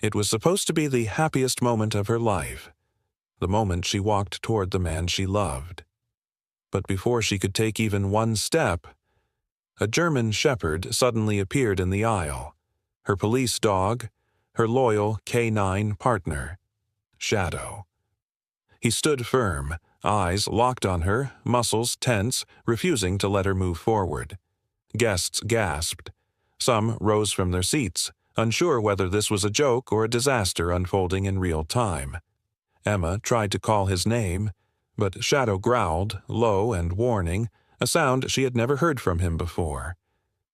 It was supposed to be the happiest moment of her life, the moment she walked toward the man she loved. But before she could take even one step, a German shepherd suddenly appeared in the aisle, her police dog, her loyal K9 partner, Shadow. He stood firm, eyes locked on her, muscles tense, refusing to let her move forward. Guests gasped. Some rose from their seats, unsure whether this was a joke or a disaster unfolding in real time. Emma tried to call his name, but Shadow growled, low and warning, a sound she had never heard from him before.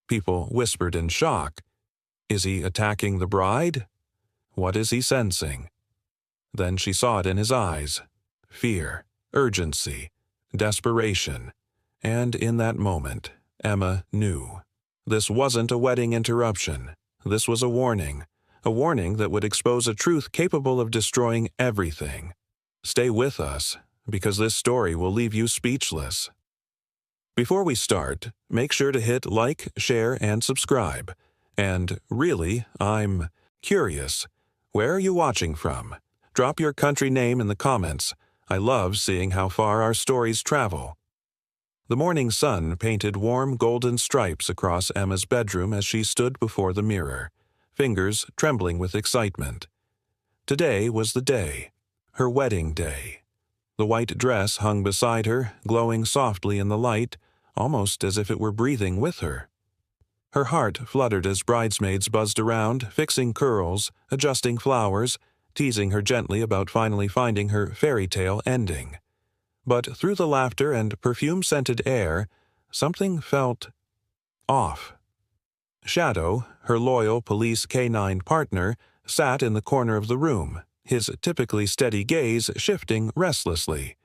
People whispered in shock. Is he attacking the bride? What is he sensing? Then she saw it in his eyes. Fear, urgency, desperation. And in that moment, Emma knew. This wasn't a wedding interruption. This was a warning that would expose a truth capable of destroying everything. Stay with us, because this story will leave you speechless. Before we start, make sure to hit like, share, and subscribe. And really, I'm curious. Where are you watching from? Drop your country name in the comments. I love seeing how far our stories travel. The morning sun painted warm golden stripes across Emma's bedroom as she stood before the mirror, fingers trembling with excitement. Today was the day, her wedding day. The white dress hung beside her, glowing softly in the light, almost as if it were breathing with her. Her heart fluttered as bridesmaids buzzed around, fixing curls, adjusting flowers, teasing her gently about finally finding her fairy tale ending. But through the laughter and perfume-scented air, something felt off. Shadow, her loyal police K9 partner, sat in the corner of the room, his typically steady gaze shifting restlessly.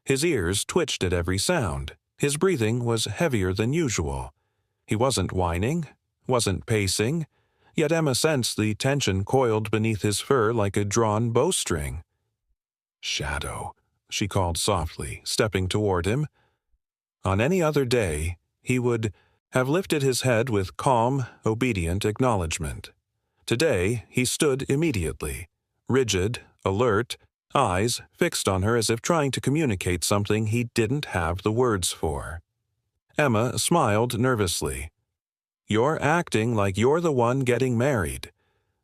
His ears twitched at every sound. His breathing was heavier than usual. He wasn't whining, wasn't pacing, yet Emma sensed the tension coiled beneath his fur like a drawn bowstring. "Shadow," she called softly, stepping toward him. On any other day, he would have lifted his head with calm, obedient acknowledgement. Today, he stood immediately, rigid, alert, eyes fixed on her as if trying to communicate something he didn't have the words for. Emma smiled nervously. "You're acting like you're the one getting married."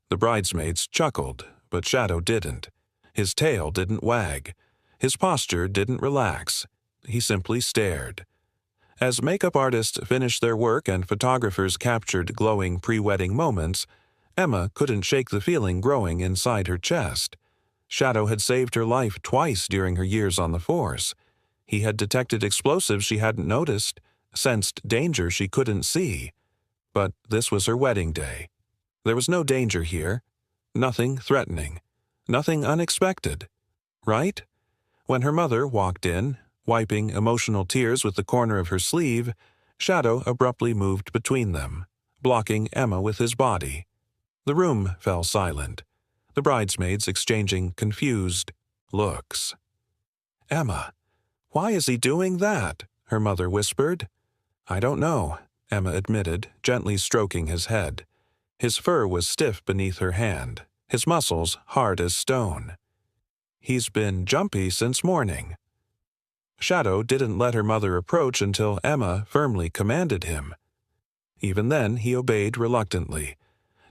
The bridesmaids chuckled, but Shadow didn't. His tail didn't wag. His posture didn't relax. He simply stared. As makeup artists finished their work and photographers captured glowing pre-wedding moments, Emma couldn't shake the feeling growing inside her chest. Shadow had saved her life twice during her years on the force. He had detected explosives she hadn't noticed, sensed danger she couldn't see. But this was her wedding day. There was no danger here. Nothing threatening. Nothing unexpected. Right? When her mother walked in, wiping emotional tears with the corner of her sleeve, Shadow abruptly moved between them, blocking Emma with his body. The room fell silent, the bridesmaids exchanging confused looks. "Emma, why is he doing that?" her mother whispered. "I don't know," Emma admitted, gently stroking his head. His fur was stiff beneath her hand, his muscles hard as stone. "He's been jumpy since morning." Shadow didn't let her mother approach until Emma firmly commanded him. Even then, he obeyed reluctantly,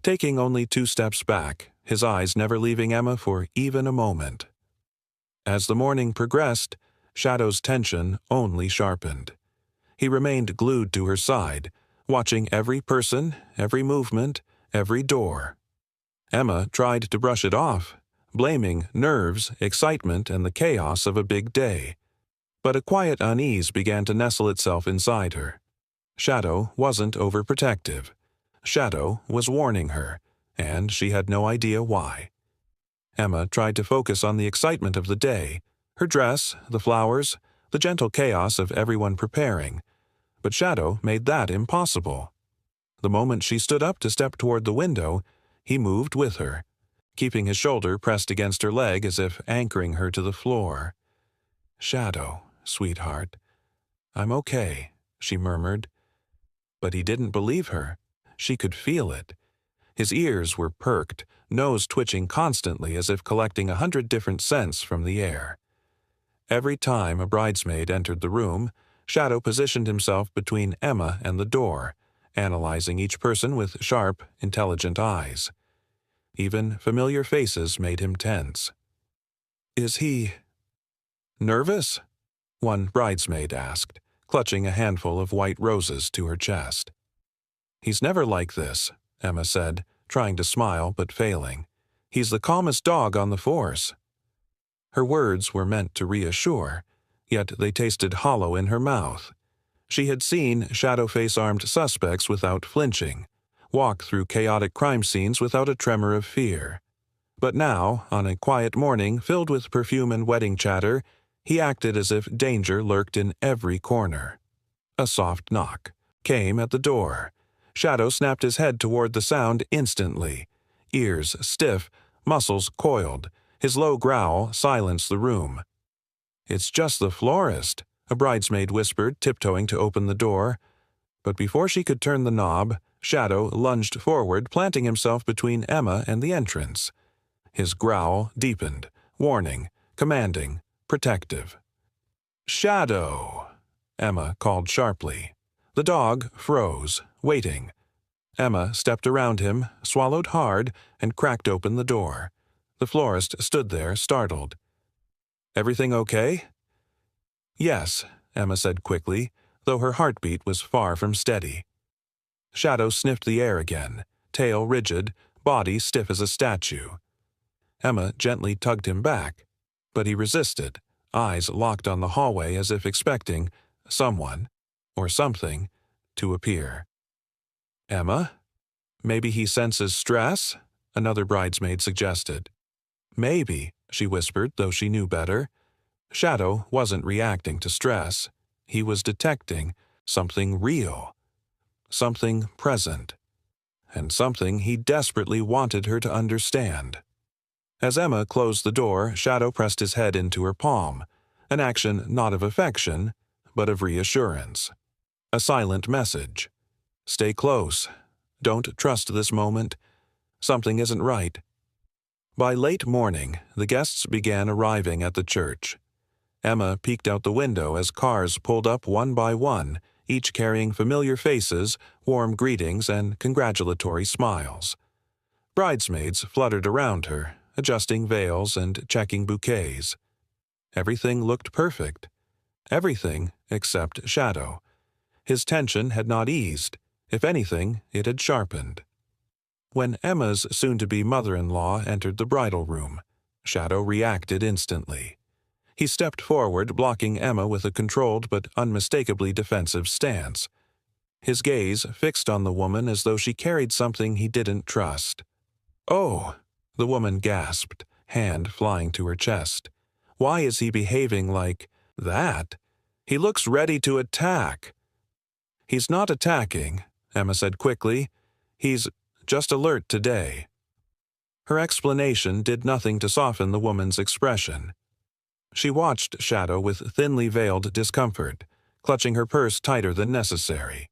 taking only 2 steps back, his eyes never leaving Emma for even a moment. As the morning progressed, Shadow's tension only sharpened. He remained glued to her side, watching every person, every movement, every door. Emma tried to brush it off, blaming nerves, excitement, and the chaos of a big day. But a quiet unease began to nestle itself inside her. Shadow wasn't overprotective. Shadow was warning her, and she had no idea why. Emma tried to focus on the excitement of the day, her dress, the flowers, the gentle chaos of everyone preparing. But Shadow made that impossible. The moment she stood up to step toward the window, he moved with her, keeping his shoulder pressed against her leg as if anchoring her to the floor. "Shadow, sweetheart, I'm okay," she murmured. But he didn't believe her. She could feel it. His ears were perked, nose twitching constantly as if collecting 100 different scents from the air. Every time a bridesmaid entered the room, Shadow positioned himself between Emma and the door, analyzing each person with sharp, intelligent eyes. Even familiar faces made him tense. "Is he nervous?" one bridesmaid asked, clutching a handful of white roses to her chest. "He's never like this," Emma said, trying to smile but failing. "He's the calmest dog on the force." Her words were meant to reassure, yet they tasted hollow in her mouth. She had seen Shadow face armed suspects without flinching, walk through chaotic crime scenes without a tremor of fear. But now, on a quiet morning filled with perfume and wedding chatter, he acted as if danger lurked in every corner. A soft knock came at the door. Shadow snapped his head toward the sound instantly. Ears stiff, muscles coiled. His low growl silenced the room. "It's just the florist," a bridesmaid whispered, tiptoeing to open the door. But before she could turn the knob, Shadow lunged forward, planting himself between Emma and the entrance. His growl deepened, warning, commanding, protective. "Shadow!" Emma called sharply. The dog froze, waiting. Emma stepped around him, swallowed hard, and cracked open the door. The florist stood there, startled. "Everything okay?" "Yes," Emma said quickly, though her heartbeat was far from steady. Shadow sniffed the air again, tail rigid, body stiff as a statue. Emma gently tugged him back, but he resisted, eyes locked on the hallway as if expecting someone, or something, to appear. "Emma? Maybe he senses stress?" another bridesmaid suggested. "Maybe," she whispered, though she knew better. Shadow wasn't reacting to stress. He was detecting something real, something present, and something he desperately wanted her to understand. As Emma closed the door, Shadow pressed his head into her palm, an action not of affection, but of reassurance. A silent message. "Stay close. Don't trust this moment. Something isn't right." By late morning, the guests began arriving at the church. Emma peeked out the window as cars pulled up one by one, each carrying familiar faces, warm greetings, and congratulatory smiles. Bridesmaids fluttered around her, adjusting veils and checking bouquets. Everything looked perfect. Everything except Shadow. His tension had not eased. If anything, it had sharpened. When Emma's soon-to-be mother-in-law entered the bridal room, Shadow reacted instantly. He stepped forward, blocking Emma with a controlled but unmistakably defensive stance. His gaze fixed on the woman as though she carried something he didn't trust. "Oh," the woman gasped, hand flying to her chest. "Why is he behaving like that? He looks ready to attack." "He's not attacking," Emma said quickly. "He's just alert today." Her explanation did nothing to soften the woman's expression. She watched Shadow with thinly veiled discomfort, clutching her purse tighter than necessary.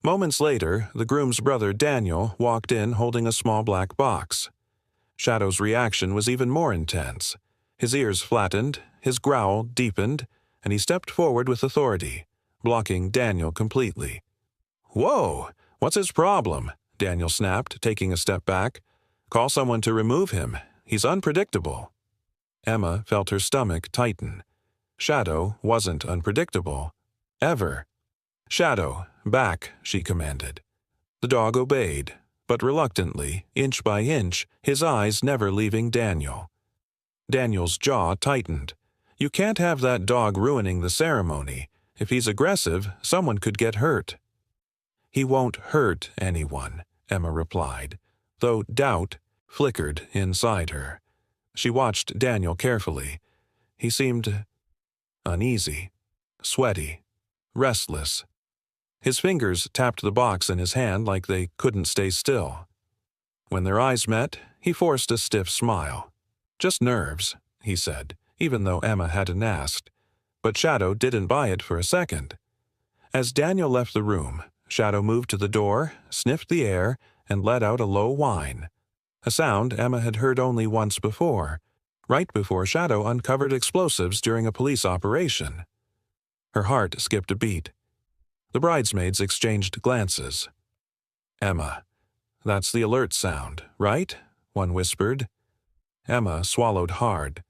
Moments later, the groom's brother Daniel walked in holding a small black box. Shadow's reaction was even more intense. His ears flattened, his growl deepened, and he stepped forward with authority, blocking Daniel completely. "Whoa! What's his problem?" Daniel snapped, taking a step back. "Call someone to remove him. He's unpredictable." Emma felt her stomach tighten. Shadow wasn't unpredictable. Ever. "Shadow, back," she commanded. The dog obeyed, but reluctantly, inch by inch, his eyes never leaving Daniel. Daniel's jaw tightened. "You can't have that dog ruining the ceremony. If he's aggressive, someone could get hurt." "He won't hurt anyone," Emma replied, though doubt flickered inside her. She watched Daniel carefully. He seemed uneasy, sweaty, restless. His fingers tapped the box in his hand like they couldn't stay still. When their eyes met, he forced a stiff smile. "Just nerves," he said, even though Emma hadn't asked. But Shadow didn't buy it for a second. As Daniel left the room, Shadow moved to the door, sniffed the air, and let out a low whine, a sound Emma had heard only once before, right before Shadow uncovered explosives during a police operation. Her heart skipped a beat. The bridesmaids exchanged glances. "Emma, that's the alert sound, right?" one whispered. Emma swallowed hard.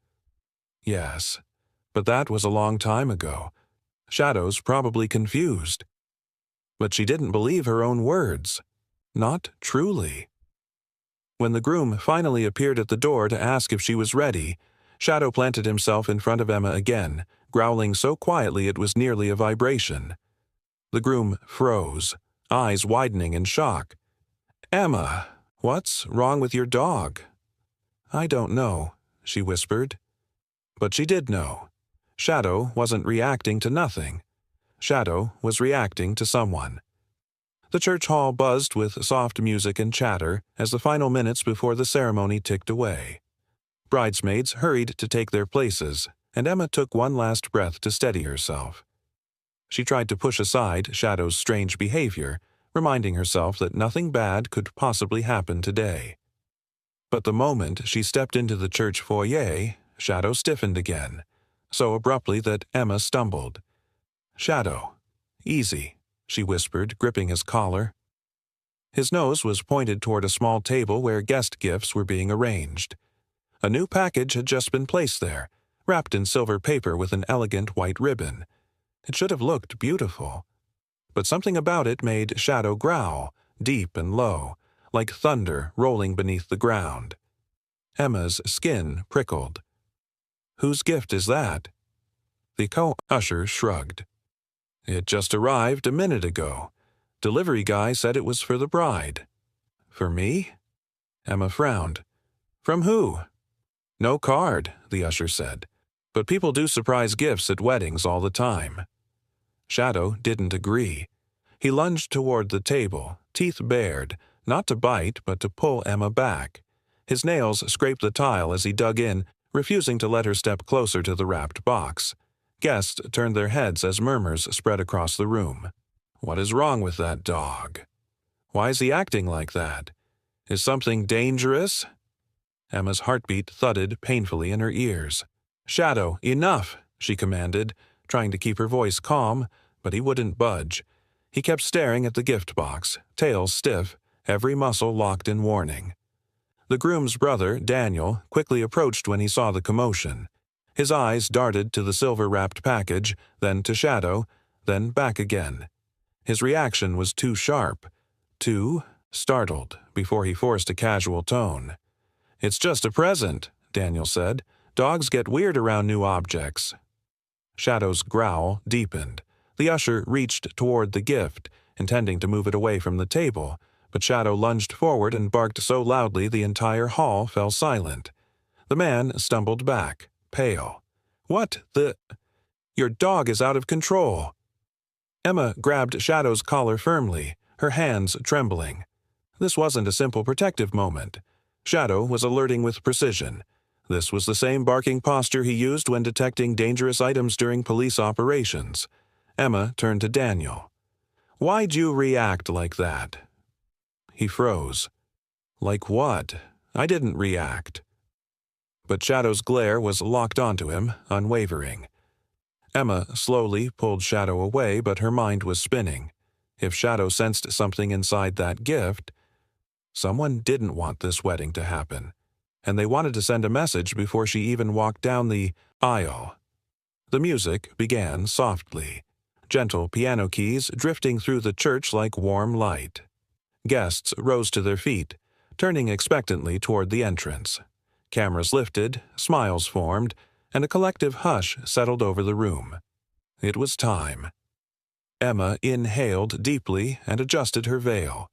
"Yes, but that was a long time ago. Shadow's probably confused." But she didn't believe her own words. Not truly. When the groom finally appeared at the door to ask if she was ready, Shadow planted himself in front of Emma again, growling so quietly it was nearly a vibration. The groom froze, eyes widening in shock. "Emma, what's wrong with your dog?" "I don't know," she whispered. But she did know. Shadow wasn't reacting to nothing. Shadow was reacting to someone. The church hall buzzed with soft music and chatter as the final minutes before the ceremony ticked away. Bridesmaids hurried to take their places, and Emma took one last breath to steady herself. She tried to push aside Shadow's strange behavior, reminding herself that nothing bad could possibly happen today. But the moment she stepped into the church foyer, Shadow stiffened again, so abruptly that Emma stumbled. "Shadow, easy," she whispered, gripping his collar. His nose was pointed toward a small table where guest gifts were being arranged. A new package had just been placed there, wrapped in silver paper with an elegant white ribbon. It should have looked beautiful. But something about it made Shadow growl, deep and low, like thunder rolling beneath the ground. Emma's skin prickled. "Whose gift is that?" The co-usher shrugged. "It just arrived a minute ago. Delivery guy said it was for the bride." "For me?" Emma frowned. "From who?" "No card," the usher said. "But people do surprise gifts at weddings all the time." Shadow didn't agree. He lunged toward the table, teeth bared, not to bite but to pull Emma back. His nails scraped the tile as he dug in, refusing to let her step closer to the wrapped box. Guests turned their heads as murmurs spread across the room. "What is wrong with that dog? Why is he acting like that? Is something dangerous?" Emma's heartbeat thudded painfully in her ears. "Shadow, enough," she commanded, trying to keep her voice calm, but he wouldn't budge. He kept staring at the gift box, tail stiff, every muscle locked in warning. The groom's brother, Daniel, quickly approached when he saw the commotion. His eyes darted to the silver-wrapped package, then to Shadow, then back again. His reaction was too sharp, too startled, before he forced a casual tone. "It's just a present," Daniel said. "Dogs get weird around new objects." Shadow's growl deepened. The usher reached toward the gift, intending to move it away from the table, but Shadow lunged forward and barked so loudly the entire hall fell silent. The man stumbled back, pale. "What the—" "Your dog is out of control." Emma grabbed Shadow's collar firmly, her hands trembling. This wasn't a simple protective moment. Shadow was alerting with precision. This was the same barking posture he used when detecting dangerous items during police operations. Emma turned to Daniel. "Why'd you react like that?" He froze. "Like what? I didn't react." But Shadow's glare was locked onto him, unwavering. Emma slowly pulled Shadow away, but her mind was spinning. If Shadow sensed something inside that gift, someone didn't want this wedding to happen, and they wanted to send a message before she even walked down the aisle. The music began softly, gentle piano keys drifting through the church like warm light. Guests rose to their feet, turning expectantly toward the entrance. Cameras lifted, smiles formed, and a collective hush settled over the room. It was time. Emma inhaled deeply and adjusted her veil.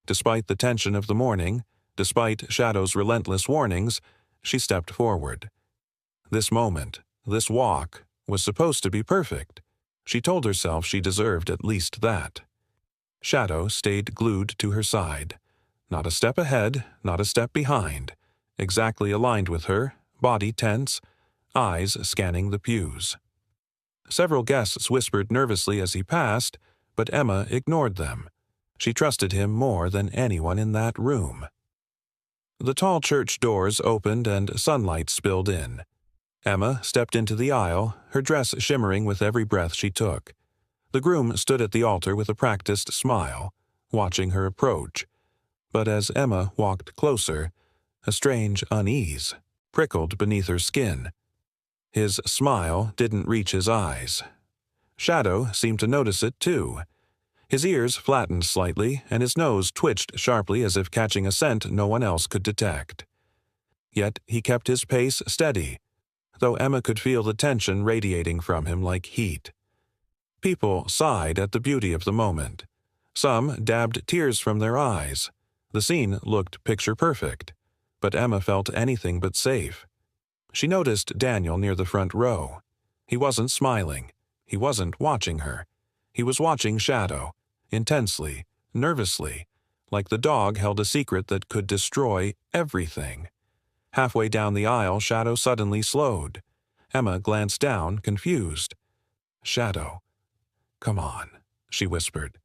Despite the tension of the morning, despite Shadow's relentless warnings, she stepped forward. This moment, this walk, was supposed to be perfect. She told herself she deserved at least that. Shadow stayed glued to her side. Not a step ahead, not a step behind. Exactly aligned with her, body tense, eyes scanning the pews. Several guests whispered nervously as he passed, but Emma ignored them. She trusted him more than anyone in that room. The tall church doors opened and sunlight spilled in. Emma stepped into the aisle, her dress shimmering with every breath she took. The groom stood at the altar with a practiced smile, watching her approach. But as Emma walked closer, a strange unease prickled beneath her skin. His smile didn't reach his eyes. Shadow seemed to notice it too. His ears flattened slightly, and his nose twitched sharply as if catching a scent no one else could detect. Yet he kept his pace steady, though Emma could feel the tension radiating from him like heat. People sighed at the beauty of the moment. Some dabbed tears from their eyes. The scene looked picture-perfect, but Emma felt anything but safe. She noticed Daniel near the front row. He wasn't smiling. He wasn't watching her. He was watching Shadow, intensely, nervously, like the dog held a secret that could destroy everything. Halfway down the aisle, Shadow suddenly slowed. Emma glanced down, confused. "Shadow, come on," she whispered.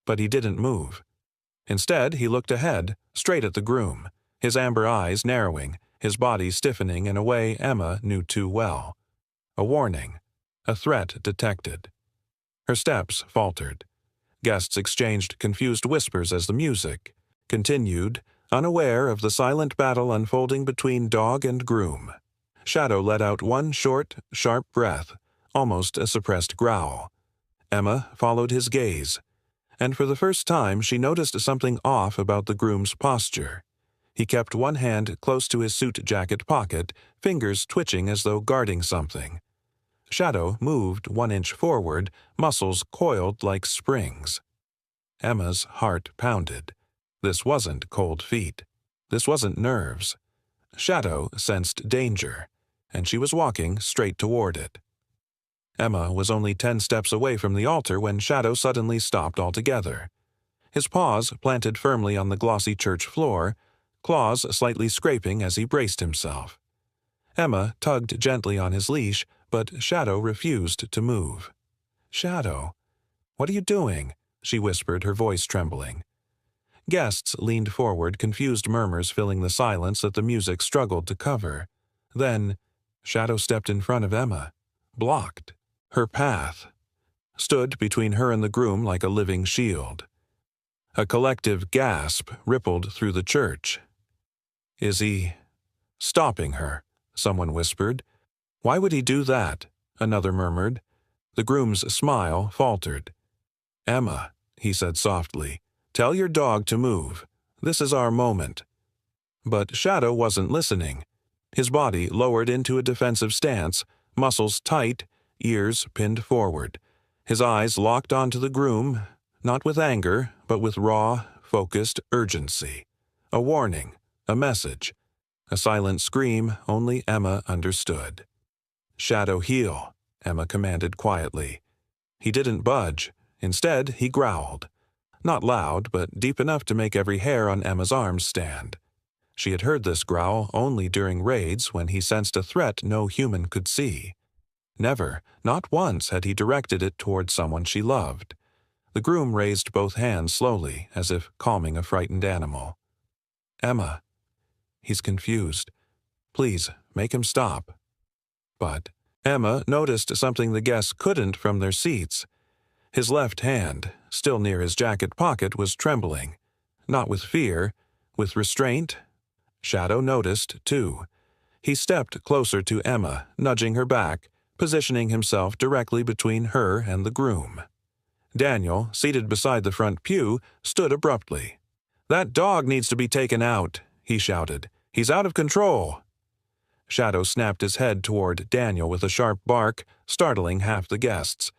But he didn't move. Instead, he looked ahead, straight at the groom, his amber eyes narrowing, his body stiffening in a way Emma knew too well. A warning, a threat detected. Her steps faltered. Guests exchanged confused whispers as the music continued, unaware of the silent battle unfolding between dog and groom. Shadow let out one short, sharp breath, almost a suppressed growl. Emma followed his gaze, and for the first time she noticed something off about the groom's posture. He kept one hand close to his suit jacket pocket, fingers twitching as though guarding something. Shadow moved 1 inch forward, muscles coiled like springs. Emma's heart pounded. This wasn't cold feet. This wasn't nerves. Shadow sensed danger, and she was walking straight toward it. Emma was only 10 steps away from the altar when Shadow suddenly stopped altogether. His paws planted firmly on the glossy church floor, claws slightly scraping as he braced himself. Emma tugged gently on his leash, but Shadow refused to move. "Shadow, what are you doing?" she whispered, her voice trembling. Guests leaned forward, confused murmurs filling the silence that the music struggled to cover. Then, Shadow stepped in front of Emma, blocked her path, stood between her and the groom like a living shield. A collective gasp rippled through the church. "Is he stopping her?" someone whispered. "Why would he do that?" another murmured. The groom's smile faltered. "Emma," he said softly, "tell your dog to move. This is our moment." But Shadow wasn't listening. His body lowered into a defensive stance, muscles tight, ears pinned forward. His eyes locked onto the groom, not with anger, but with raw, focused urgency. A warning, a message, a silent scream only Emma understood. "Shadow, heel," Emma commanded quietly. He didn't budge. Instead, he growled. Not loud, but deep enough to make every hair on Emma's arms stand. She had heard this growl only during raids when he sensed a threat no human could see. Never, not once, had he directed it toward someone she loved. The groom raised both hands slowly, as if calming a frightened animal. "Emma." "He's confused. Please, make him stop." But Emma noticed something the guests couldn't from their seats. His left hand, still near his jacket pocket, was trembling. Not with fear, with restraint. Shadow noticed, too. He stepped closer to Emma, nudging her back, positioning himself directly between her and the groom. Daniel, seated beside the front pew, stood abruptly. "That dog needs to be taken out," he shouted. "He's out of control." Shadow snapped his head toward Daniel with a sharp bark, startling half the guests.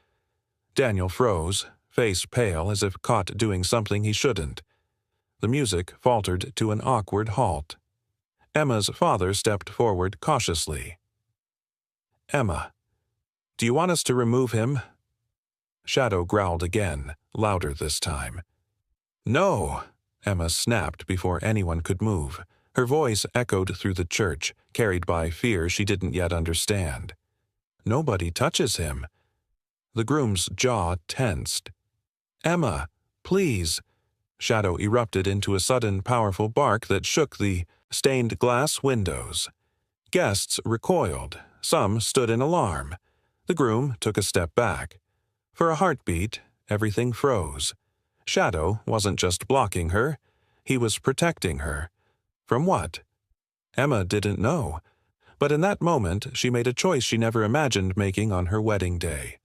Daniel froze, face pale as if caught doing something he shouldn't. The music faltered to an awkward halt. Emma's father stepped forward cautiously. "Emma, do you want us to remove him?" Shadow growled again, louder this time. "No!" Emma snapped before anyone could move. Her voice echoed through the church, carried by fear she didn't yet understand. "Nobody touches him." The groom's jaw tensed. "Emma, please, Shadow erupted into a sudden, powerful bark that shook the stained glass windows. Guests recoiled. Some stood in alarm. The groom took a step back. For a heartbeat, everything froze. Shadow wasn't just blocking her. He was protecting her. From what? Emma didn't know. But in that moment, she made a choice she never imagined making on her wedding day.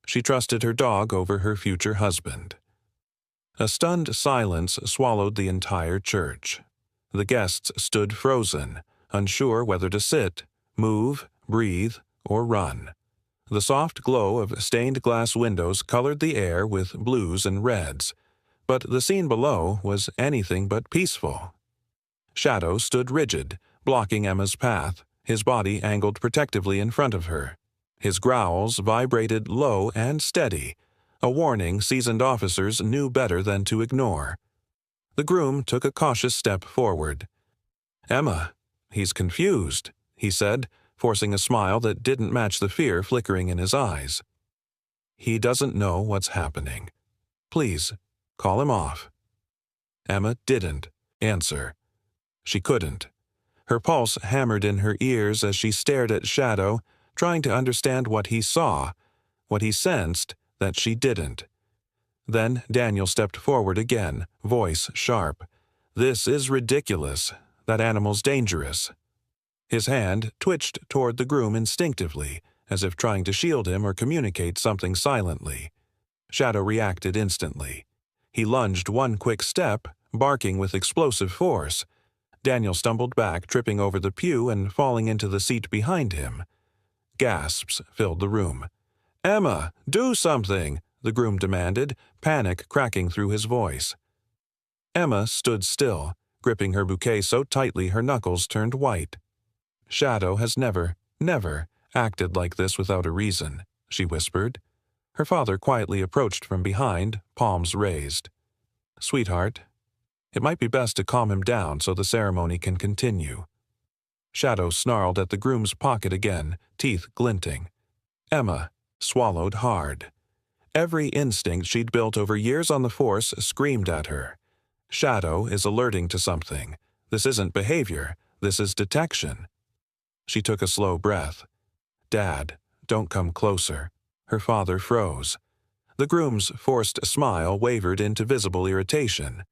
She trusted her dog over her future husband. A stunned silence swallowed the entire church. The guests stood frozen, unsure whether to sit, move, breathe, or run. The soft glow of stained glass windows colored the air with blues and reds, but the scene below was anything but peaceful. Shadow stood rigid, blocking Emma's path, his body angled protectively in front of her. His growls vibrated low and steady, a warning seasoned officers knew better than to ignore. The groom took a cautious step forward. "Emma, he's confused," he said, forcing a smile that didn't match the fear flickering in his eyes. "He doesn't know what's happening. Please, call him off." Emma didn't answer. She couldn't. Her pulse hammered in her ears as she stared at Shadow, trying to understand what he saw, what he sensed that she didn't. Then Daniel stepped forward again, voice sharp. "This is ridiculous. That animal's dangerous." His hand twitched toward the groom instinctively, as if trying to shield him or communicate something silently. Shadow reacted instantly. He lunged one quick step, barking with explosive force. Daniel stumbled back, tripping over the pew and falling into the seat behind him. Gasps filled the room. "Emma, do something!" the groom demanded, panic cracking through his voice. Emma stood still, gripping her bouquet so tightly her knuckles turned white. "Shadow has never acted like this without a reason," she whispered. Her father quietly approached from behind, palms raised. "Sweetheart, it might be best to calm him down so the ceremony can continue." Shadow snarled at the groom's pocket again, teeth glinting. Emma swallowed hard. Every instinct she'd built over years on the force screamed at her. Shadow is alerting to something. This isn't behavior. This is detection. She took a slow breath. "Dad, don't come closer." Her father froze. The groom's forced smile wavered into visible irritation.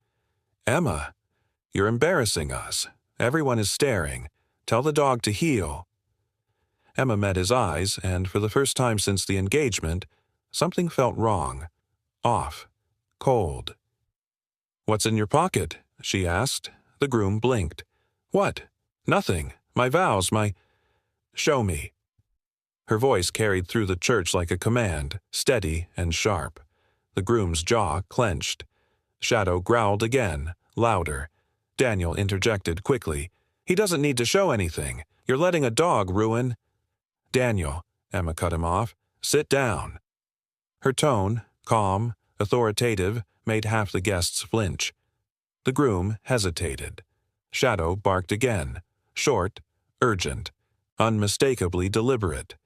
"Emma, you're embarrassing us. Everyone is staring. Tell the dog to heel." Emma met his eyes, and for the first time since the engagement, something felt wrong. Off. Cold. "What's in your pocket?" she asked. The groom blinked. "What?" "Nothing. My vows, my—" "Show me." Her voice carried through the church like a command, steady and sharp. The groom's jaw clenched. Shadow growled again, louder. Daniel interjected quickly. "He doesn't need to show anything. You're letting a dog ruin—" "Daniel," Emma cut him off, "sit down." Her tone, calm, authoritative, made half the guests flinch. The groom hesitated. Shadow barked again, short, urgent, unmistakably deliberate.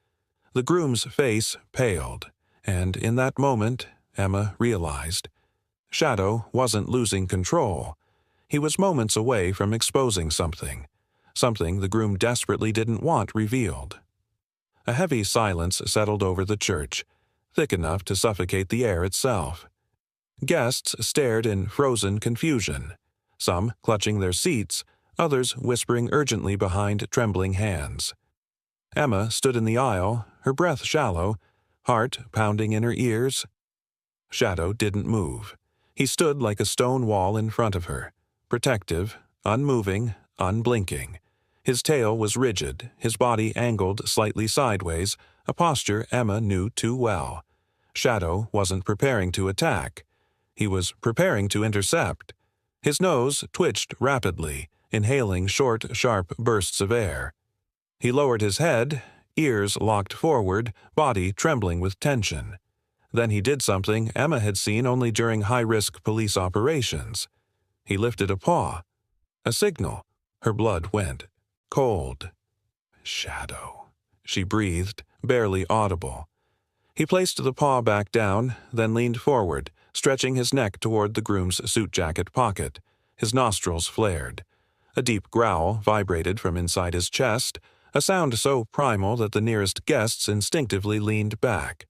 The groom's face paled, and in that moment, Emma realized. Shadow wasn't losing control. He was moments away from exposing something the groom desperately didn't want revealed. A heavy silence settled over the church, thick enough to suffocate the air itself. Guests stared in frozen confusion, some clutching their seats, others whispering urgently behind trembling hands. Emma stood in the aisle, her breath shallow, heart pounding in her ears. Shadow didn't move. He stood like a stone wall in front of her, protective, unmoving, unblinking. His tail was rigid, his body angled slightly sideways, a posture Emma knew too well. Shadow wasn't preparing to attack. He was preparing to intercept. His nose twitched rapidly, inhaling short, sharp bursts of air. He lowered his head, ears locked forward, body trembling with tension. Then he did something Emma had seen only during high-risk police operations. He lifted a paw. A signal. Her blood went cold. "Shadow," she breathed, barely audible. He placed the paw back down, then leaned forward, stretching his neck toward the groom's suit jacket pocket. His nostrils flared. A deep growl vibrated from inside his chest, a sound so primal that the nearest guests instinctively leaned back.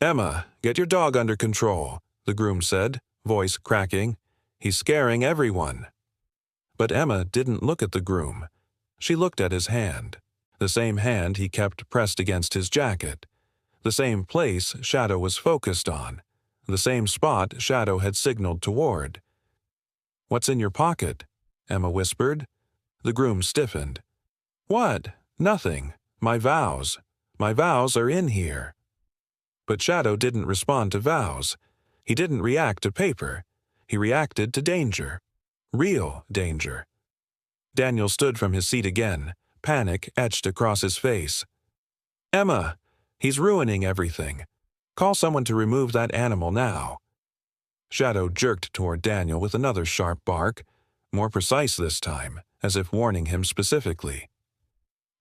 "Emma, get your dog under control," the groom said, voice cracking. "He's scaring everyone." But Emma didn't look at the groom. She looked at his hand, the same hand he kept pressed against his jacket, the same place Shadow was focused on, the same spot Shadow had signaled toward. "What's in your pocket?" Emma whispered. The groom stiffened. "What? Nothing. My vows. My vows are in here." But Shadow didn't respond to vows. He didn't react to paper. He reacted to danger. Real danger. Daniel stood from his seat again, panic etched across his face. "Emma, he's ruining everything. Call someone to remove that animal now." Shadow jerked toward Daniel with another sharp bark, more precise this time, as if warning him specifically.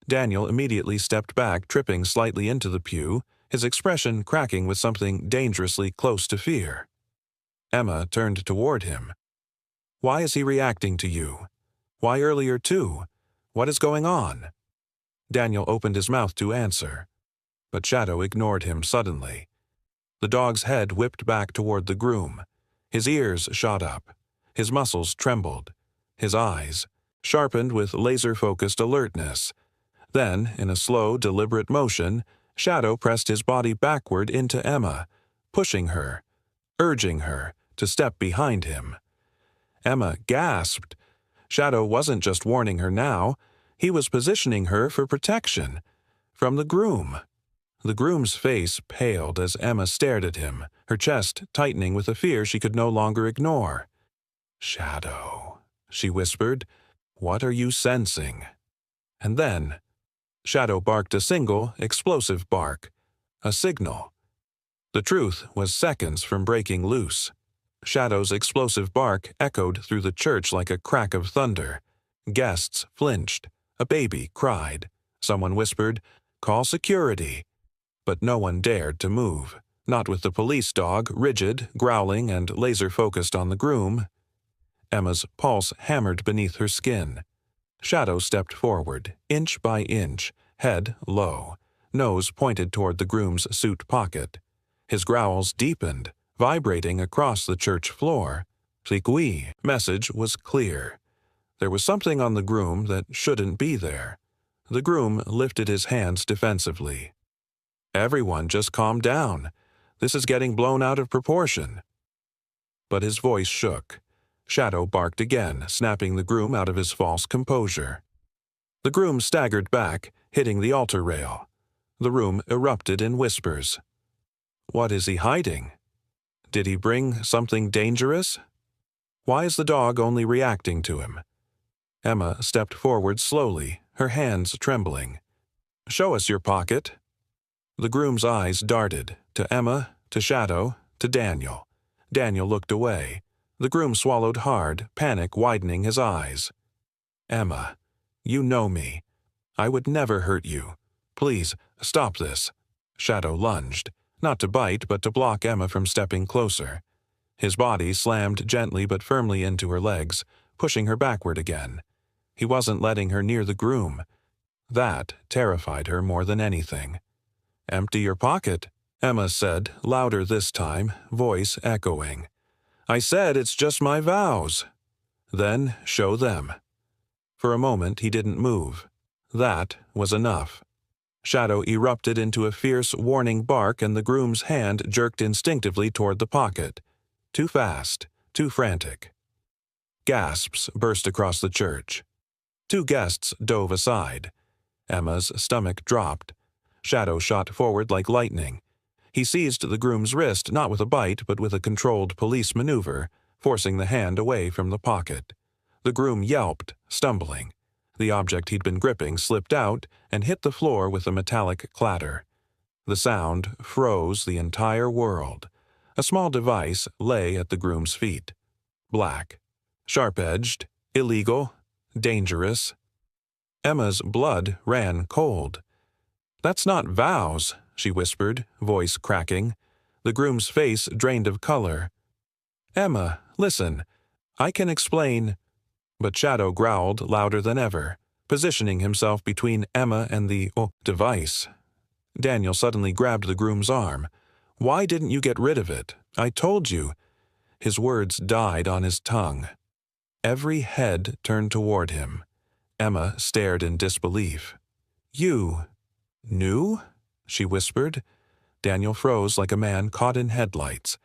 Daniel immediately stepped back, tripping slightly into the pew, his expression cracking with something dangerously close to fear. Emma turned toward him. "Why is he reacting to you? Why earlier too? What is going on?" Daniel opened his mouth to answer, but Shadow ignored him suddenly. The dog's head whipped back toward the groom. His ears shot up. His muscles trembled. His eyes, sharpened with laser-focused alertness. Then, in a slow, deliberate motion, Shadow pressed his body backward into Emma, pushing her, urging her to step behind him. Emma gasped. Shadow wasn't just warning her now, he was positioning her for protection. From the groom. The groom's face paled as Emma stared at him, her chest tightening with a fear she could no longer ignore. "Shadow," she whispered, "what are you sensing?" And then, Shadow barked a single, explosive bark, a signal. The truth was seconds from breaking loose. Shadow's explosive bark echoed through the church like a crack of thunder. Guests flinched. A baby cried. Someone whispered, "Call security." But no one dared to move, not with the police dog, rigid, growling, and laser-focused on the groom. Emma's pulse hammered beneath her skin. Shadow stepped forward, inch by inch, head low, nose pointed toward the groom's suit pocket. His growls deepened, vibrating across the church floor. The "oui" message was clear. There was something on the groom that shouldn't be there. The groom lifted his hands defensively. "Everyone just calm down. This is getting blown out of proportion." But his voice shook. Shadow barked again, snapping the groom out of his false composure. The groom staggered back, hitting the altar rail. The room erupted in whispers. What is he hiding? Did he bring something dangerous? Why is the dog only reacting to him? Emma stepped forward slowly, her hands trembling. "Show us your pocket." The groom's eyes darted, to Emma, to Shadow, to Daniel. Daniel looked away. The groom swallowed hard, panic widening his eyes. "Emma, you know me. I would never hurt you. Please, stop this." Shadow lunged, not to bite but to block Emma from stepping closer. His body slammed gently but firmly into her legs, pushing her backward again. He wasn't letting her near the groom. That terrified her more than anything. "Empty your pocket," Emma said, louder this time, voice echoing. "I said it's just my vows." "Then show them." For a moment he didn't move. That was enough. Shadow erupted into a fierce, warning bark and the groom's hand jerked instinctively toward the pocket. Too fast, too frantic. Gasps burst across the church. Two guests dove aside. Emma's stomach dropped. Shadow shot forward like lightning. He seized the groom's wrist not with a bite but with a controlled police maneuver, forcing the hand away from the pocket. The groom yelped, stumbling. The object he'd been gripping slipped out and hit the floor with a metallic clatter. The sound froze the entire world. A small device lay at the groom's feet. Black. Sharp-edged. Illegal. Dangerous. Emma's blood ran cold. "That's not vows," she whispered, voice cracking. The groom's face drained of color. "Emma, listen. I can explain." But Shadow growled louder than ever, positioning himself between Emma and the device. Daniel suddenly grabbed the groom's arm. "Why didn't you get rid of it? I told you." His words died on his tongue. Every head turned toward him. Emma stared in disbelief. "You knew?" she whispered. Daniel froze like a man caught in headlights.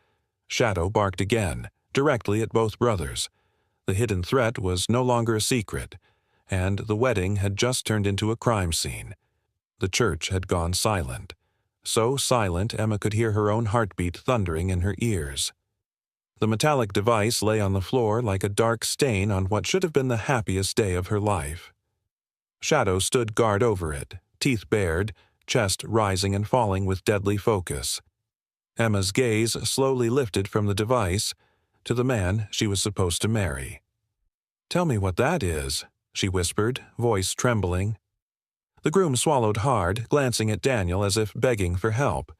Shadow barked again, directly at both brothers. The hidden threat was no longer a secret, and the wedding had just turned into a crime scene. The church had gone silent. So silent Emma could hear her own heartbeat thundering in her ears. The metallic device lay on the floor like a dark stain on what should have been the happiest day of her life. Shadow stood guard over it, teeth bared, chest rising and falling with deadly focus. Emma's gaze slowly lifted from the device to the man she was supposed to marry. "Tell me what that is," she whispered, voice trembling. The groom swallowed hard, glancing at Daniel as if begging for help.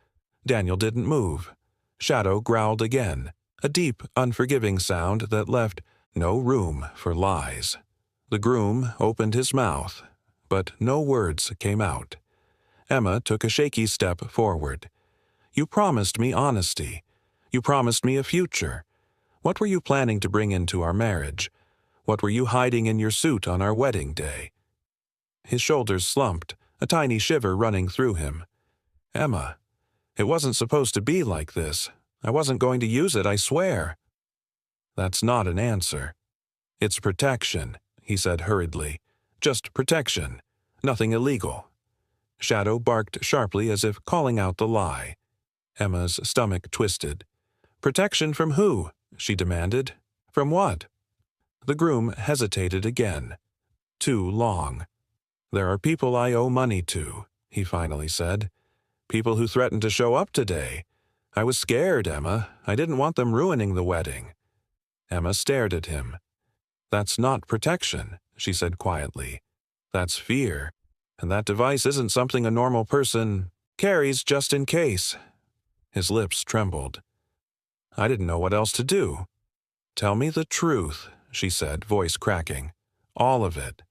Daniel didn't move. Shadow growled again, a deep, unforgiving sound that left no room for lies. The groom opened his mouth, but no words came out. Emma took a shaky step forward. "You promised me honesty. You promised me a future. What were you planning to bring into our marriage? What were you hiding in your suit on our wedding day?" His shoulders slumped, a tiny shiver running through him. "Emma, it wasn't supposed to be like this. I wasn't going to use it, I swear." "That's not an answer. It's protection," he said hurriedly. "Just protection. Nothing illegal." Shadow barked sharply as if calling out the lie. Emma's stomach twisted. "Protection from who?" she demanded. "From what?" The groom hesitated again. Too long. "There are people I owe money to," he finally said. "People who threatened to show up today. I was scared, Emma. I didn't want them ruining the wedding." Emma stared at him. "That's not protection," she said quietly. "That's fear. And that device isn't something a normal person carries just in case." His lips trembled. "I didn't know what else to do." "Tell me the truth," she said, voice cracking. "All of it."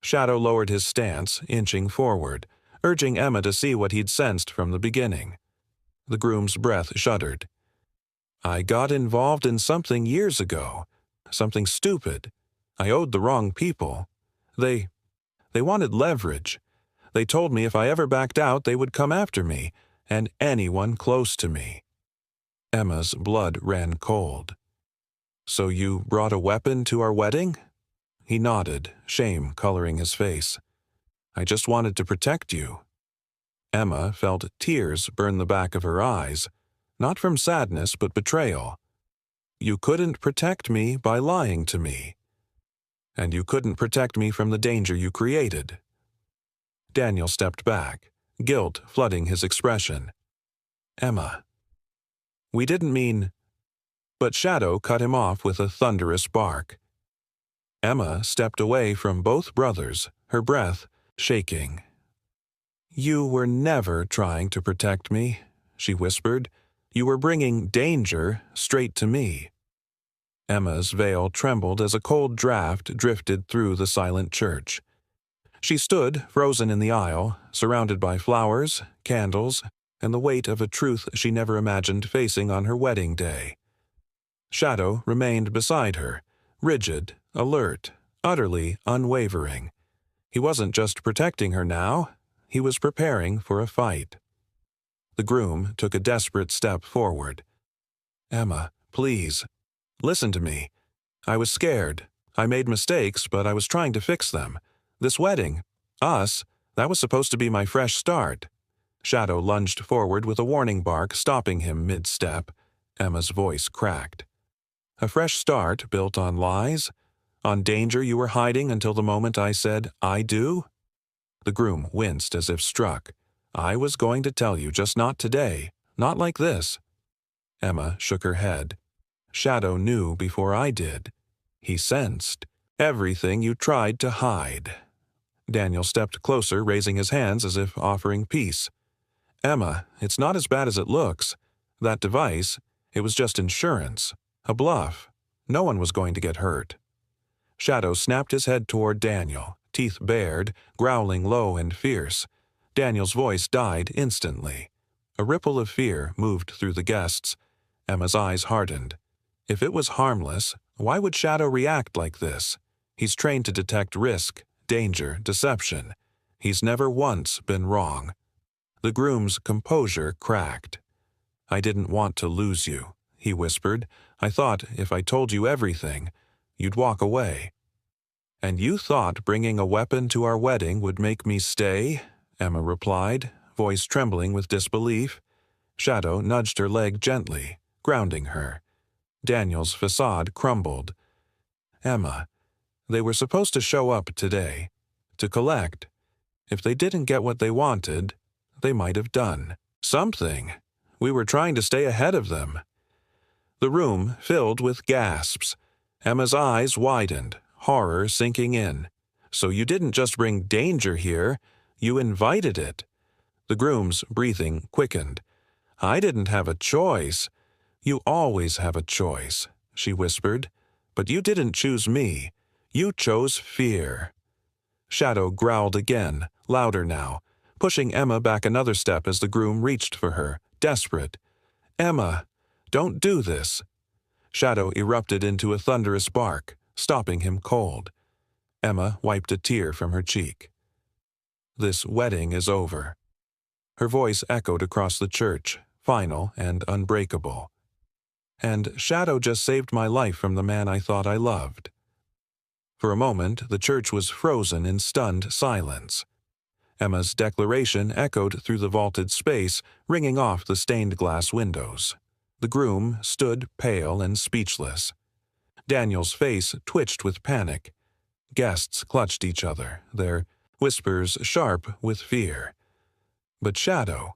Shadow lowered his stance, inching forward, urging Emma to see what he'd sensed from the beginning. The groom's breath shuddered. "I got involved in something years ago. Something stupid. I owed the wrong people. They wanted leverage. They told me if I ever backed out they would come after me, and anyone close to me." Emma's blood ran cold. "So you brought a weapon to our wedding?" He nodded, shame coloring his face. "I just wanted to protect you." Emma felt tears burn the back of her eyes, not from sadness but betrayal. "You couldn't protect me by lying to me. And you couldn't protect me from the danger you created." Daniel stepped back, guilt flooding his expression. "Emma, we didn't mean—" But Shadow cut him off with a thunderous bark. Emma stepped away from both brothers, her breath shaking. "You were never trying to protect me," she whispered. "You were bringing danger straight to me." Emma's veil trembled as a cold draft drifted through the silent church. She stood, frozen in the aisle, surrounded by flowers, candles, and the weight of a truth she never imagined facing on her wedding day. Shadow remained beside her, rigid, alert, utterly unwavering. He wasn't just protecting her now, he was preparing for a fight. The groom took a desperate step forward. "Emma, please. Listen to me. I was scared. I made mistakes, but I was trying to fix them. This wedding, that was supposed to be my fresh start." Shadow lunged forward with a warning bark, stopping him mid-step. Emma's voice cracked. "A fresh start built on lies? On danger you were hiding until the moment I said, 'I do'?" The groom winced as if struck. "I was going to tell you, just not today. Not like this." Emma shook her head. "Shadow knew before I did. He sensed everything you tried to hide." Daniel stepped closer, raising his hands as if offering peace. "Emma, it's not as bad as it looks. That device, it was just insurance, a bluff. No one was going to get hurt. Shadow snapped his head toward Daniel, teeth bared, growling low and fierce. Daniel's voice died instantly. A ripple of fear moved through the guests. Emma's eyes hardened. If it was harmless, why would Shadow react like this? He's trained to detect risk, danger, deception. He's never once been wrong. The groom's composure cracked. "I didn't want to lose you," he whispered. "I thought if I told you everything, you'd walk away." "And you thought bringing a weapon to our wedding would make me stay?" Emma replied, voice trembling with disbelief. Shadow nudged her leg gently, grounding her. Daniel's facade crumbled. "Emma, they were supposed to show up today, to collect. If they didn't get what they wanted, they might have done something. We were trying to stay ahead of them." The room filled with gasps. Emma's eyes widened, horror sinking in. "So you didn't just bring danger here, you invited it." The groom's breathing quickened. "I didn't have a choice." "You always have a choice," she whispered. "But you didn't choose me. You chose fear." Shadow growled again, louder now, pushing Emma back another step as the groom reached for her, desperate. "Emma, don't do this." Shadow erupted into a thunderous bark, stopping him cold. Emma wiped a tear from her cheek. "This wedding is over." Her voice echoed across the church, final and unbreakable. "And Shadow just saved my life from the man I thought I loved." For a moment, the church was frozen in stunned silence. Emma's declaration echoed through the vaulted space, ringing off the stained-glass windows. The groom stood pale and speechless. Daniel's face twitched with panic. Guests clutched each other, their whispers sharp with fear. But Shadow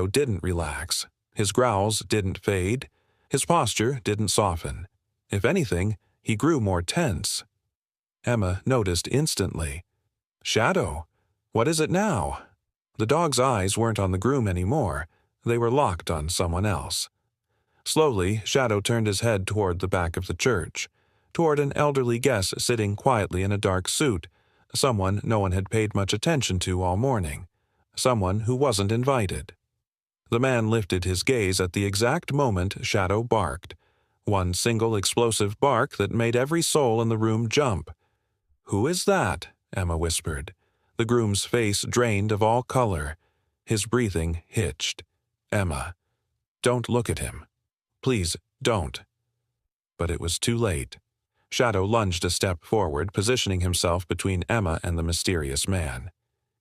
didn't relax. His growls didn't fade. His posture didn't soften. If anything, he grew more tense. Emma noticed instantly. "Shadow, what is it now?" The dog's eyes weren't on the groom anymore. They were locked on someone else. Slowly, Shadow turned his head toward the back of the church, toward an elderly guest sitting quietly in a dark suit, someone no one had paid much attention to all morning, someone who wasn't invited. The man lifted his gaze at the exact moment Shadow barked, one single explosive bark that made every soul in the room jump. "Who is that?" Emma whispered. The groom's face drained of all color. His breathing hitched. "Emma, don't look at him. Please, don't." But it was too late. Shadow lunged a step forward, positioning himself between Emma and the mysterious man.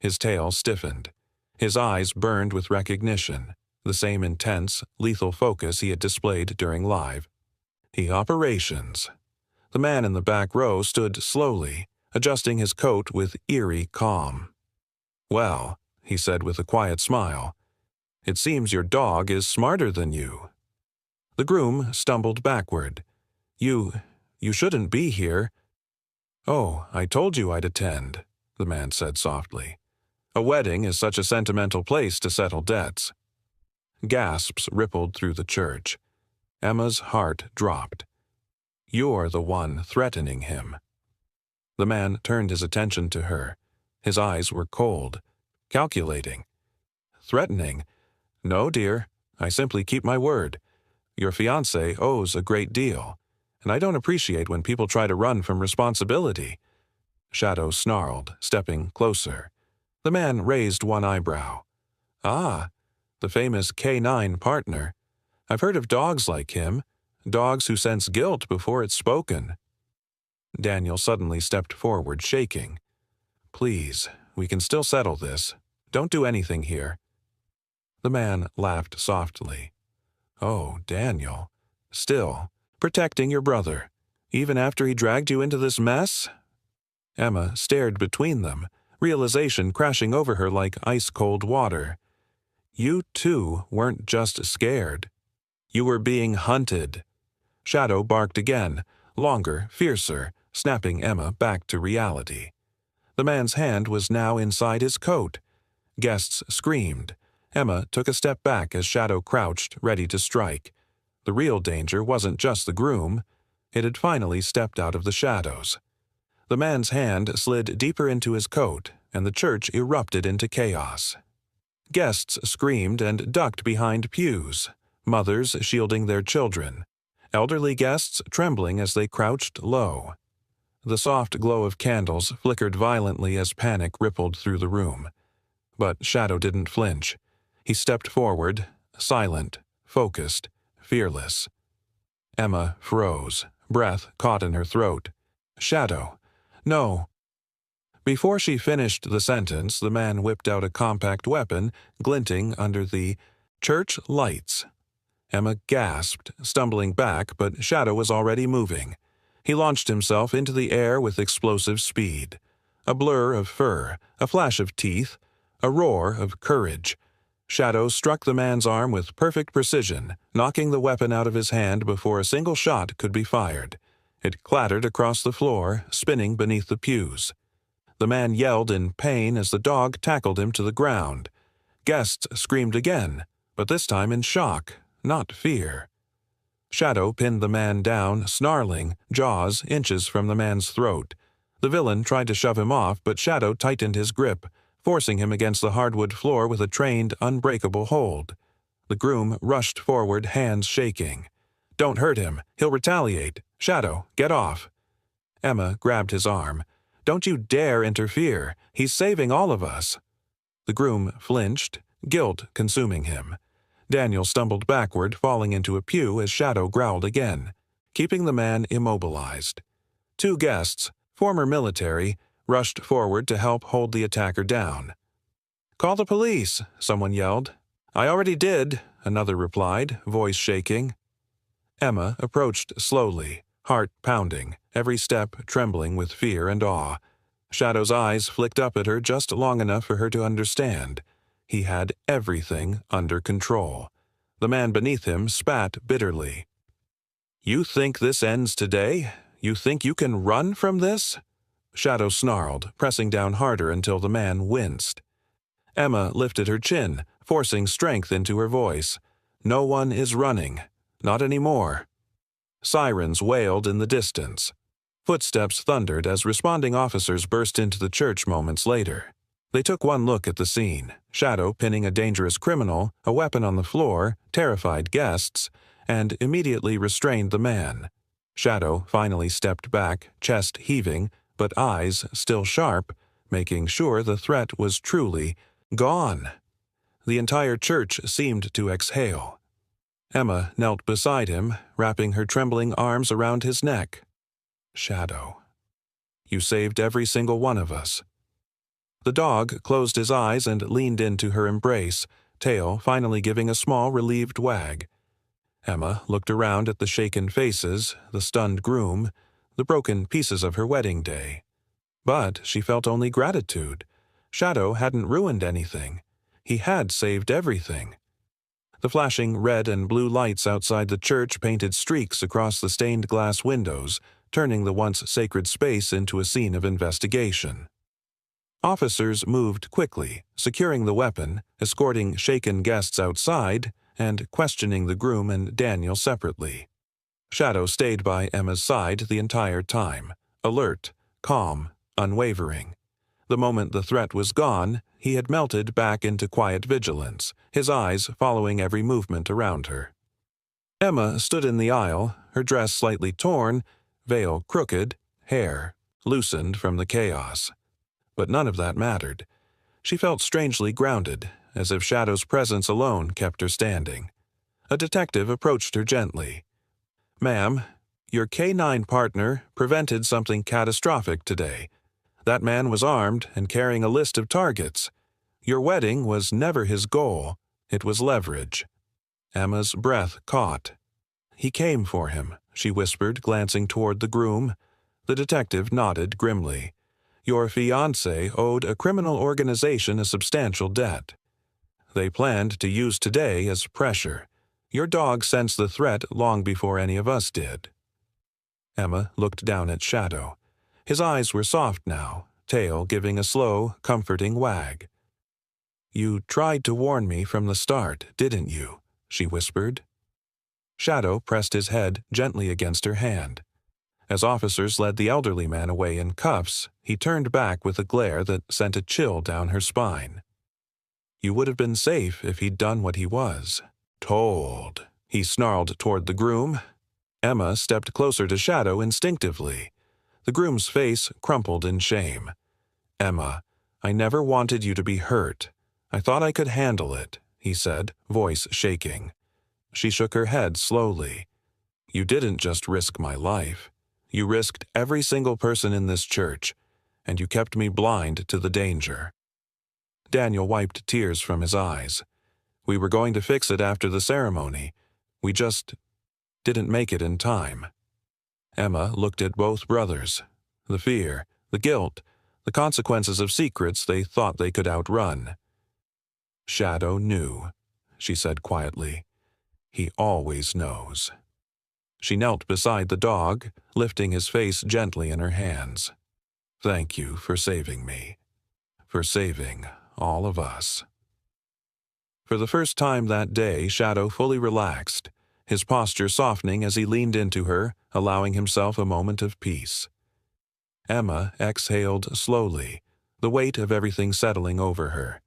His tail stiffened. His eyes burned with recognition, the same intense, lethal focus he had displayed during live. Operations. The man in the back row stood slowly, adjusting his coat with eerie calm. "Well," he said with a quiet smile, "it seems your dog is smarter than you." The groom stumbled backward. You shouldn't be here." "Oh, I told you I'd attend," the man said softly. "A wedding is such a sentimental place to settle debts." Gasps rippled through the church. Emma's heart dropped. "You're the one threatening him." The man turned his attention to her. His eyes were cold, calculating. "Threatening? No, dear. I simply keep my word. Your fiancé owes a great deal, and I don't appreciate when people try to run from responsibility." Shadow snarled, stepping closer. The man raised one eyebrow. "Ah, the famous K9 partner. I've heard of dogs like him, dogs who sense guilt before it's spoken." Daniel suddenly stepped forward, shaking. "Please, we can still settle this. Don't do anything here." The man laughed softly. "Oh, Daniel. Still, protecting your brother, even after he dragged you into this mess?" Emma stared between them, realization crashing over her like ice-cold water. You, too, weren't just scared. You were being hunted. Shadow barked again, longer, fiercer, snapping Emma back to reality. The man's hand was now inside his coat. Guests screamed. Emma took a step back as Shadow crouched, ready to strike. The real danger wasn't just the groom. It had finally stepped out of the shadows. The man's hand slid deeper into his coat, and the church erupted into chaos. Guests screamed and ducked behind pews, mothers shielding their children, elderly guests trembling as they crouched low. The soft glow of candles flickered violently as panic rippled through the room. But Shadow didn't flinch. He stepped forward, silent, focused, fearless. Emma froze, breath caught in her throat. "Shadow, no." Before she finished the sentence, the man whipped out a compact weapon, glinting under the church lights. Emma gasped, stumbling back, but Shadow was already moving. He launched himself into the air with explosive speed. A blur of fur, a flash of teeth, a roar of courage. Shadow struck the man's arm with perfect precision, knocking the weapon out of his hand before a single shot could be fired. It clattered across the floor, spinning beneath the pews. The man yelled in pain as the dog tackled him to the ground. Guests screamed again, but this time in shock, not fear. Shadow pinned the man down, snarling, jaws inches from the man's throat. The villain tried to shove him off, but Shadow tightened his grip, forcing him against the hardwood floor with a trained, unbreakable hold. The groom rushed forward, hands shaking. "Don't hurt him. He'll retaliate. Shadow, get off." Emma grabbed his arm. "Don't you dare interfere. He's saving all of us." The groom flinched, guilt consuming him. Daniel stumbled backward, falling into a pew as Shadow growled again, keeping the man immobilized. Two guests, former military, rushed forward to help hold the attacker down. "Call the police," someone yelled. "I already did," another replied, voice shaking. Emma approached slowly, heart pounding, every step trembling with fear and awe. Shadow's eyes flicked up at her just long enough for her to understand. He had everything under control. The man beneath him spat bitterly. "You think this ends today? You think you can run from this?" Shadow snarled, pressing down harder until the man winced. Emma lifted her chin, forcing strength into her voice. "No one is running. Not anymore." Sirens wailed in the distance. Footsteps thundered as responding officers burst into the church moments later. They took one look at the scene, Shadow pinning a dangerous criminal, a weapon on the floor, terrified guests, and immediately restrained the man. Shadow finally stepped back, chest heaving, but eyes still sharp, making sure the threat was truly gone. The entire church seemed to exhale. Emma knelt beside him, wrapping her trembling arms around his neck. "Shadow, you saved every single one of us." The dog closed his eyes and leaned into her embrace, tail finally giving a small, relieved wag. Emma looked around at the shaken faces, the stunned groom, the broken pieces of her wedding day. But she felt only gratitude. Shadow hadn't ruined anything. He had saved everything. The flashing red and blue lights outside the church painted streaks across the stained glass windows, turning the once sacred space into a scene of investigation. Officers moved quickly, securing the weapon, escorting shaken guests outside, and questioning the groom and Daniel separately. Shadow stayed by Emma's side the entire time, alert, calm, unwavering. The moment the threat was gone, he had melted back into quiet vigilance, his eyes following every movement around her. Emma stood in the aisle, her dress slightly torn, veil crooked, hair loosened from the chaos. But none of that mattered. She felt strangely grounded, as if Shadow's presence alone kept her standing. A detective approached her gently. "Ma'am, your K-9 partner prevented something catastrophic today. That man was armed and carrying a list of targets. Your wedding was never his goal. It was leverage." Emma's breath caught. "He came for him," she whispered, glancing toward the groom. The detective nodded grimly. "Your fiancé owed a criminal organization a substantial debt. They planned to use today as pressure. Your dog sensed the threat long before any of us did." Emma looked down at Shadow. His eyes were soft now, tail giving a slow, comforting wag. "You tried to warn me from the start, didn't you?" she whispered. Shadow pressed his head gently against her hand. As officers led the elderly man away in cuffs, he turned back with a glare that sent a chill down her spine. "You would have been safe if he'd done what he was told," he snarled toward the groom. Emma stepped closer to Shadow instinctively. The groom's face crumpled in shame. "Emma, I never wanted you to be hurt. I thought I could handle it," he said, voice shaking. She shook her head slowly. "You didn't just risk my life. You risked every single person in this church, and you kept me blind to the danger." Daniel wiped tears from his eyes. "We were going to fix it after the ceremony. We just didn't make it in time." Emma looked at both brothers. The fear, the guilt, the consequences of secrets they thought they could outrun. "Shadow knew," she said quietly. "He always knows." She knelt beside the dog, lifting his face gently in her hands. "Thank you for saving me. For saving all of us." For the first time that day, Shadow fully relaxed, his posture softening as he leaned into her, allowing himself a moment of peace. Emma exhaled slowly, the weight of everything settling over her.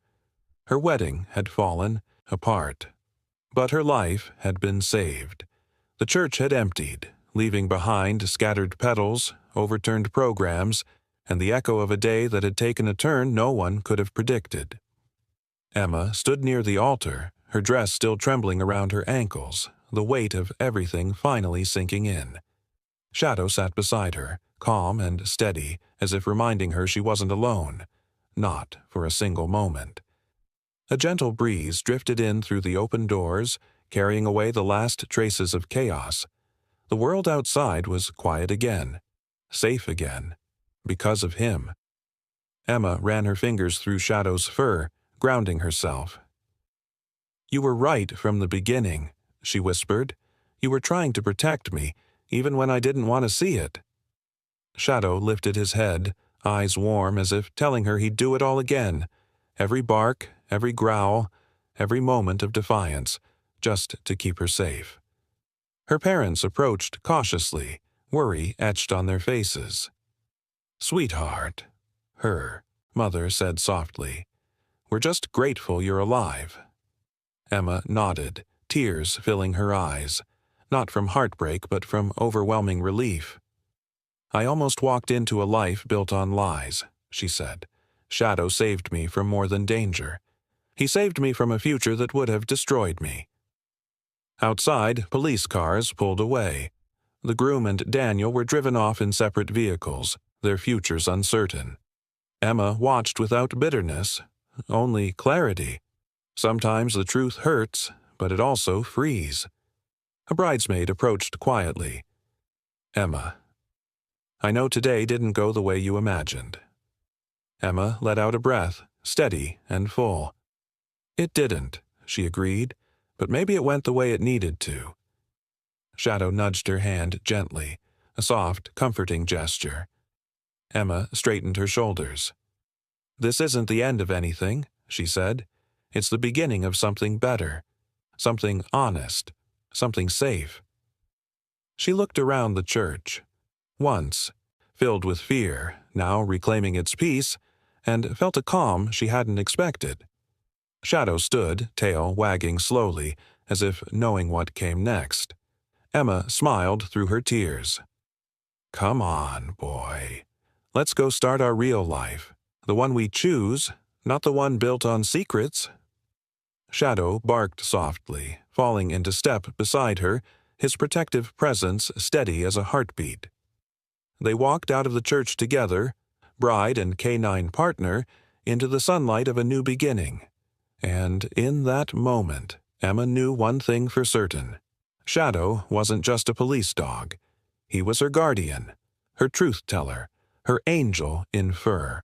Her wedding had fallen apart, but her life had been saved. The church had emptied, leaving behind scattered petals, overturned programs, and the echo of a day that had taken a turn no one could have predicted. Emma stood near the altar, her dress still trembling around her ankles, the weight of everything finally sinking in. Shadow sat beside her, calm and steady, as if reminding her she wasn't alone. Not for a single moment. A gentle breeze drifted in through the open doors, carrying away the last traces of chaos. The world outside was quiet again, safe again, because of him. Emma ran her fingers through Shadow's fur, grounding herself. "You were right from the beginning," she whispered. "You were trying to protect me, even when I didn't want to see it." Shadow lifted his head, eyes warm as if telling her he'd do it all again. Every bark, every growl, every moment of defiance, just to keep her safe. Her parents approached cautiously, worry etched on their faces. "Sweetheart," her mother said softly, "we're just grateful you're alive." Emma nodded, tears filling her eyes, not from heartbreak but from overwhelming relief. "I almost walked into a life built on lies," she said. "Shadow saved me from more than danger. He saved me from a future that would have destroyed me." Outside, police cars pulled away. The groom and Daniel were driven off in separate vehicles, their futures uncertain. Emma watched without bitterness, only clarity. Sometimes the truth hurts, but it also frees. A bridesmaid approached quietly. "Emma, I know today didn't go the way you imagined." Emma let out a breath, steady and full. "It didn't," she agreed, "but maybe it went the way it needed to." Shadow nudged her hand gently, a soft, comforting gesture. Emma straightened her shoulders. "This isn't the end of anything," she said. "It's the beginning of something better, something honest, something safe." She looked around the church. Once, filled with fear, now reclaiming its peace, and felt a calm she hadn't expected. Shadow stood, tail wagging slowly, as if knowing what came next. Emma smiled through her tears. "Come on, boy. Let's go start our real life. The one we choose, not the one built on secrets." Shadow barked softly, falling into step beside her, his protective presence steady as a heartbeat. They walked out of the church together, bride and canine partner, into the sunlight of a new beginning. And in that moment, Emma knew one thing for certain. Shadow wasn't just a police dog. He was her guardian, her truth-teller, her angel in fur.